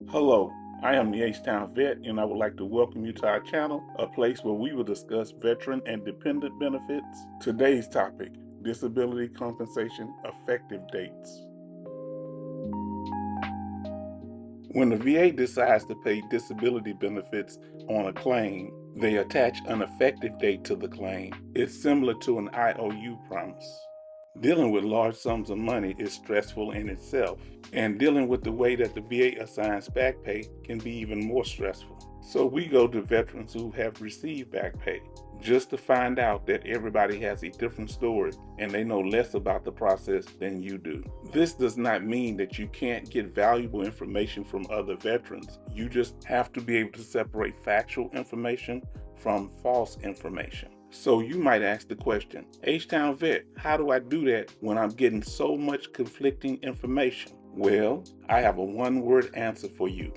Hello, I am the H-Town Vet, and I would like to welcome you to our channel, a place where we will discuss veteran and dependent benefits. Today's topic, disability compensation effective dates. When the VA decides to pay disability benefits on a claim, they attach an effective date to the claim. It's similar to an IOU promise. Dealing with large sums of money is stressful in itself, and dealing with the way that the VA assigns back pay can be even more stressful. So we go to veterans who have received back pay just to find out that everybody has a different story and they know less about the process than you do. This does not mean that you can't get valuable information from other veterans. You just have to be able to separate factual information from false information. So you might ask the question, H-Town Vet, how do I do that when I'm getting so much conflicting information? Well, I have a one-word answer for you.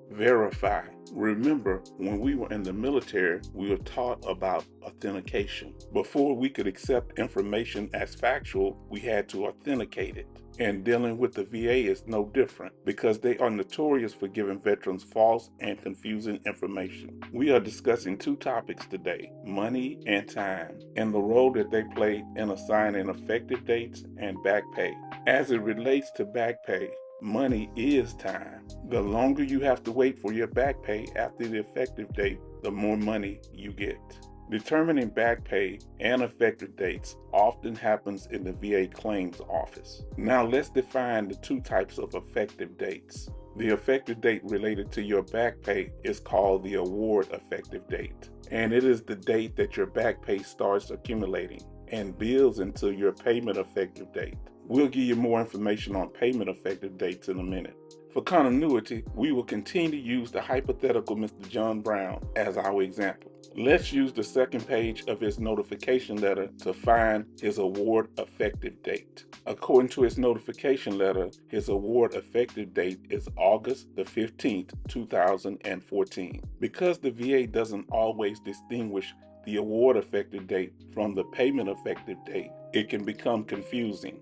Verify. Remember, when we were in the military, we were taught about authentication. Before we could accept information as factual, we had to authenticate it. And dealing with the VA is no different because they are notorious for giving veterans false and confusing information. We are discussing two topics today, money and time, and the role that they play in assigning effective dates and back pay. As it relates to back pay, money is time. The longer you have to wait for your back pay after the effective date, the more money you get. Determining back pay and effective dates often happens in the VA claims office. Now let's define the two types of effective dates. The effective date related to your back pay is called the award effective date, and it is the date that your back pay starts accumulating and builds until your payment effective date. We'll give you more information on payment effective dates in a minute. For continuity, we will continue to use the hypothetical Mr. John Brown as our example. Let's use the second page of his notification letter to find his award effective date. According to his notification letter, his award effective date is August the 15th, 2014. Because the VA doesn't always distinguish the award effective date from the payment effective date, it can become confusing.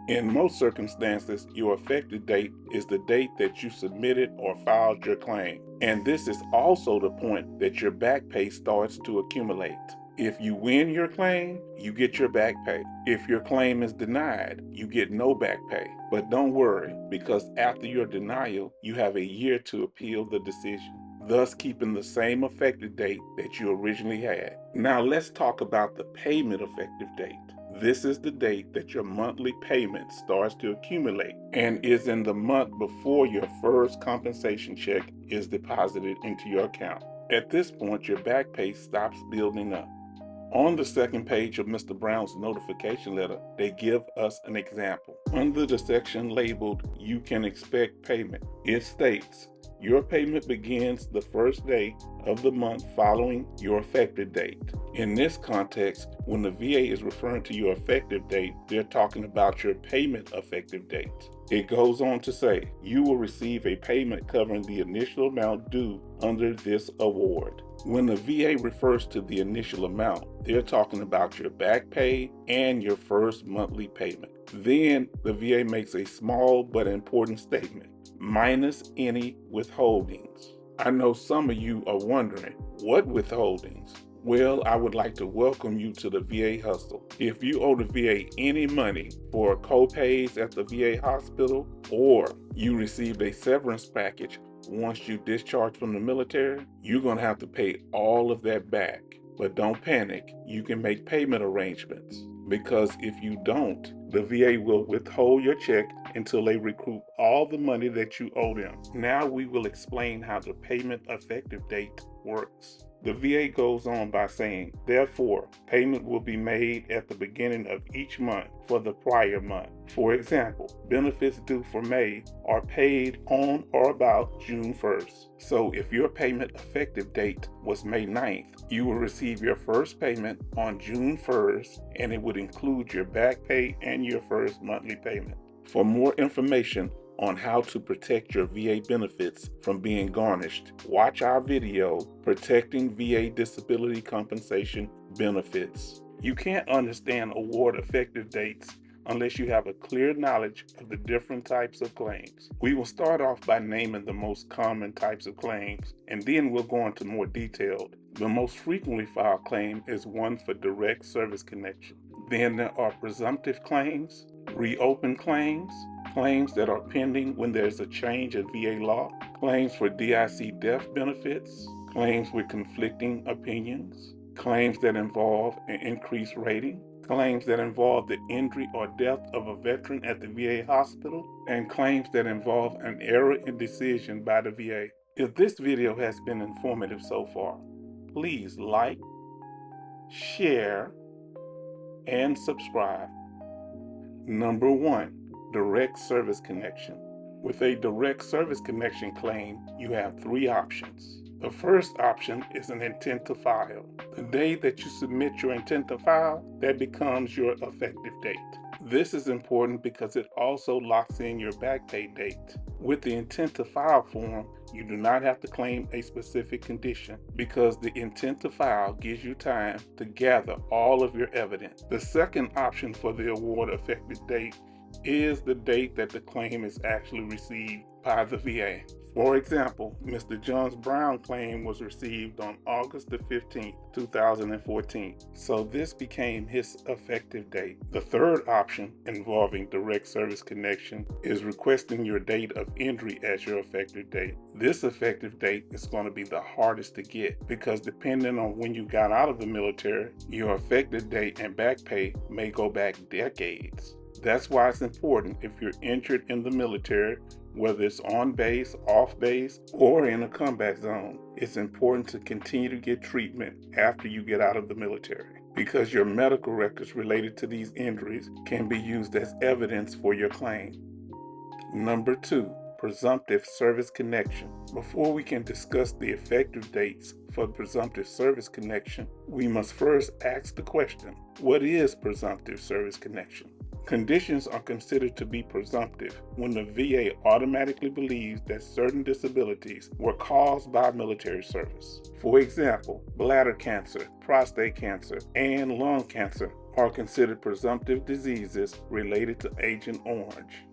In most circumstances, your effective date is the date that you submitted or filed your claim. And this is also the point that your back pay starts to accumulate. If you win your claim, you get your back pay. If your claim is denied, you get no back pay. But don't worry, because after your denial, you have a year to appeal the decision, thus keeping the same effective date that you originally had. Now let's talk about the payment effective date. This is the date that your monthly payment starts to accumulate and is in the month before your first compensation check is deposited into your account. At this point, your back pay stops building up. On the second page of Mr. Brown's notification letter, they give us an example. Under the section labeled, "You can expect payment," it states, your payment begins the first day of the month following your effective date. In this context, when the VA is referring to your effective date, they're talking about your payment effective date. It goes on to say, you will receive a payment covering the initial amount due under this award. When the VA refers to the initial amount, they're talking about your back pay and your first monthly payment. Then the VA makes a small but important statement, minus any withholdings. I know some of you are wondering, what withholdings? Well, I would like to welcome you to the VA Hustle. If you owe the VA any money for co-pays at the VA hospital, or you received a severance package once you discharge from the military, you're going to have to pay all of that back. But don't panic, you can make payment arrangements, because if you don't, the VA will withhold your check until they recoup all the money that you owe them. Now we will explain how the payment effective date works. The VA goes on by saying, therefore, payment will be made at the beginning of each month for the prior month. For example, benefits due for May are paid on or about June 1st. So if your payment effective date was May 9th, you will receive your first payment on June 1st, and it would include your back pay and your first monthly payment. For more information on how to protect your VA benefits from being garnished, watch our video, Protecting VA Disability Compensation Benefits. You can't understand award effective dates unless you have a clear knowledge of the different types of claims. We will start off by naming the most common types of claims, and then we'll go into more detailed. The most frequently filed claim is one for direct service connection. Then there are presumptive claims, reopened claims, claims that are pending when there's a change in VA law, claims for DIC death benefits, claims with conflicting opinions, claims that involve an increased rating, claims that involve the injury or death of a veteran at the VA hospital, and claims that involve an error in decision by the VA. If this video has been informative so far, please like, share, and subscribe. Number 1, direct service connection. With a direct service connection claim, you have 3 options. The first option is an intent to file. The day that you submit your intent to file, that becomes your effective date. This is important because it also locks in your back pay date. With the intent to file form, you do not have to claim a specific condition because the intent to file gives you time to gather all of your evidence. The second option for the award effective date is the date that the claim is actually received by the VA. For example, Mr. John's Brown claim was received on August the 15th, 2014, so this became his effective date. The third option, involving direct service connection, is requesting your date of injury as your effective date. This effective date is going to be the hardest to get because depending on when you got out of the military, your effective date and back pay may go back decades. That's why it's important if you're injured in the military, whether it's on base, off base, or in a combat zone, it's important to continue to get treatment after you get out of the military because your medical records related to these injuries can be used as evidence for your claim. Number 2, presumptive service connection. Before we can discuss the effective dates for presumptive service connection, we must first ask the question, what is presumptive service connection? Conditions are considered to be presumptive when the VA automatically believes that certain disabilities were caused by military service. For example, bladder cancer, prostate cancer, and lung cancer are considered presumptive diseases related to Agent Orange.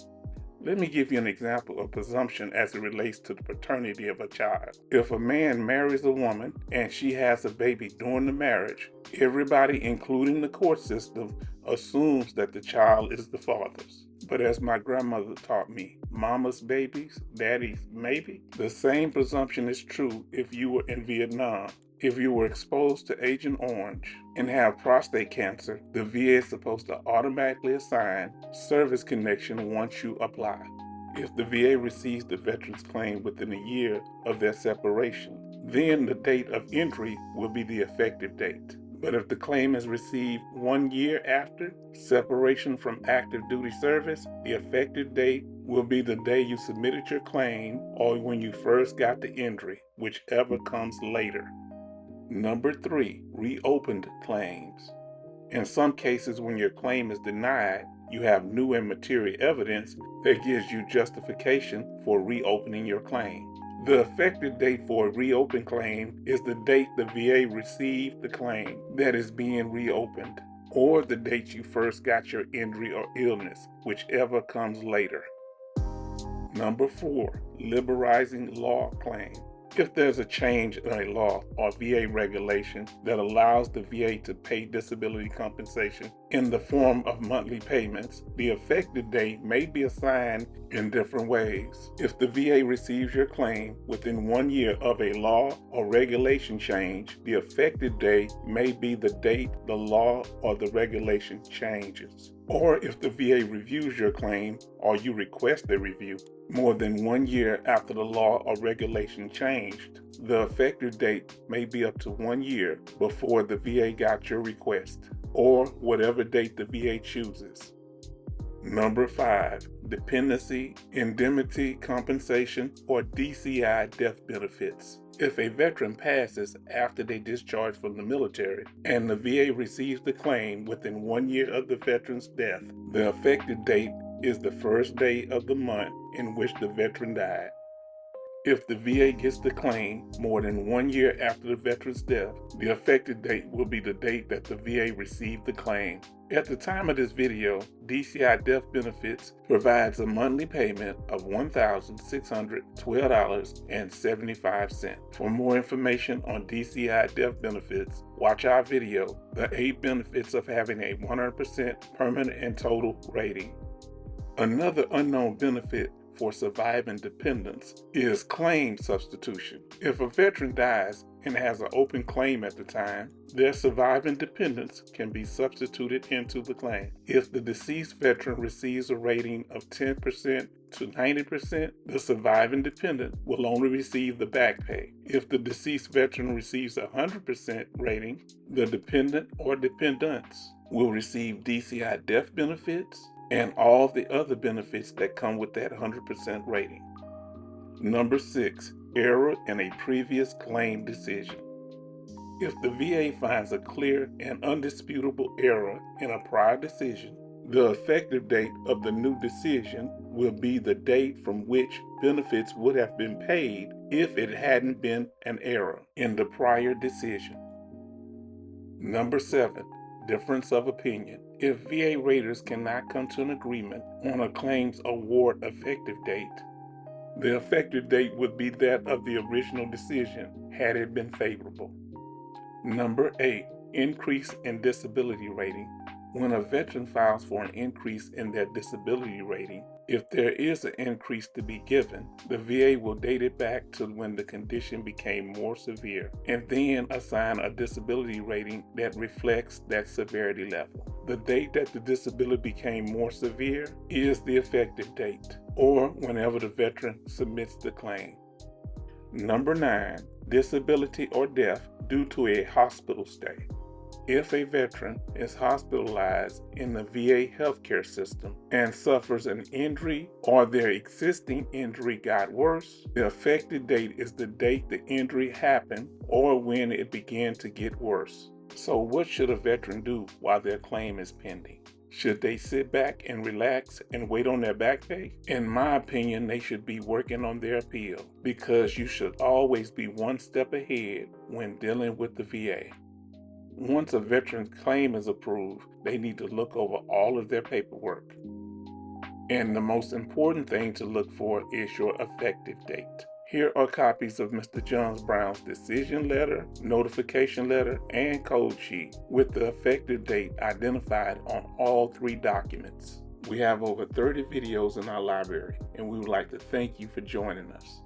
Let me give you an example of presumption as it relates to the paternity of a child. If a man marries a woman and she has a baby during the marriage, everybody, including the court system, assumes that the child is the father's. But as my grandmother taught me, mama's babies, daddy's maybe. The same presumption is true if you were in Vietnam. If you were exposed to Agent Orange and have prostate cancer, the VA is supposed to automatically assign service connection once you apply. If the VA receives the veteran's claim within a year of their separation, then the date of injury will be the effective date. But if the claim is received 1 year after separation from active duty service, the effective date will be the day you submitted your claim or when you first got the injury, whichever comes later. Number 3, reopened claims. In some cases, when your claim is denied, you have new and material evidence that gives you justification for reopening your claim. The effective date for a reopened claim is the date the VA received the claim that is being reopened, or the date you first got your injury or illness, whichever comes later. Number 4, liberalizing law claim. If there's a change in a law or VA regulation that allows the VA to pay disability compensation in the form of monthly payments, the effective date may be assigned in different ways. If the VA receives your claim within 1 year of a law or regulation change, the effective date may be the date the law or the regulation changes. Or if the VA reviews your claim or you request a review more than 1 year after the law or regulation changed, the effective date may be up to 1 year before the VA got your request, or whatever date the VA chooses. Number 5, dependency, indemnity, compensation, or DCI death benefits. If a veteran passes after they discharge from the military and the VA receives the claim within 1 year of the veteran's death, the effective date is the first day of the month in which the veteran died. If the VA gets the claim more than 1 year after the veteran's death, the effective date will be the date that the VA received the claim. At the time of this video, DCI Death Benefits provides a monthly payment of $1,612.75. For more information on DCI Death Benefits, watch our video, The 8 Benefits of Having a 100% Permanent and Total Rating. Another unknown benefit for surviving dependents is claim substitution. If a veteran dies and has an open claim at the time, their surviving dependents can be substituted into the claim. If the deceased veteran receives a rating of 10% to 90%, the surviving dependent will only receive the back pay. If the deceased veteran receives a 100% rating, the dependent or dependents will receive DCI death benefits and all the other benefits that come with that 100% rating. Number 6, error in a previous claim decision. If the VA finds a clear and undisputable error in a prior decision, the effective date of the new decision will be the date from which benefits would have been paid if it hadn't been an error in the prior decision. Number 7, difference of opinion. If VA raters cannot come to an agreement on a claim's award effective date, the effective date would be that of the original decision had it been favorable. Number 8, increase in disability rating. When a veteran files for an increase in their disability rating, if there is an increase to be given, the VA will date it back to when the condition became more severe and then assign a disability rating that reflects that severity level. The date that the disability became more severe is the effective date, or whenever the veteran submits the claim. Number 9, disability or death due to a hospital stay. If a veteran is hospitalized in the VA healthcare system and suffers an injury or their existing injury got worse, the effective date is the date the injury happened or when it began to get worse. So what should a veteran do while their claim is pending? Should they sit back and relax and wait on their back pay? In my opinion, they should be working on their appeal, because you should always be one step ahead when dealing with the VA. Once a veteran's claim is approved, they need to look over all of their paperwork. And the most important thing to look for is your effective date. Here are copies of Mr. Johns Brown's decision letter, notification letter, and code sheet with the effective date identified on all 3 documents. We have over 30 videos in our library, and we would like to thank you for joining us.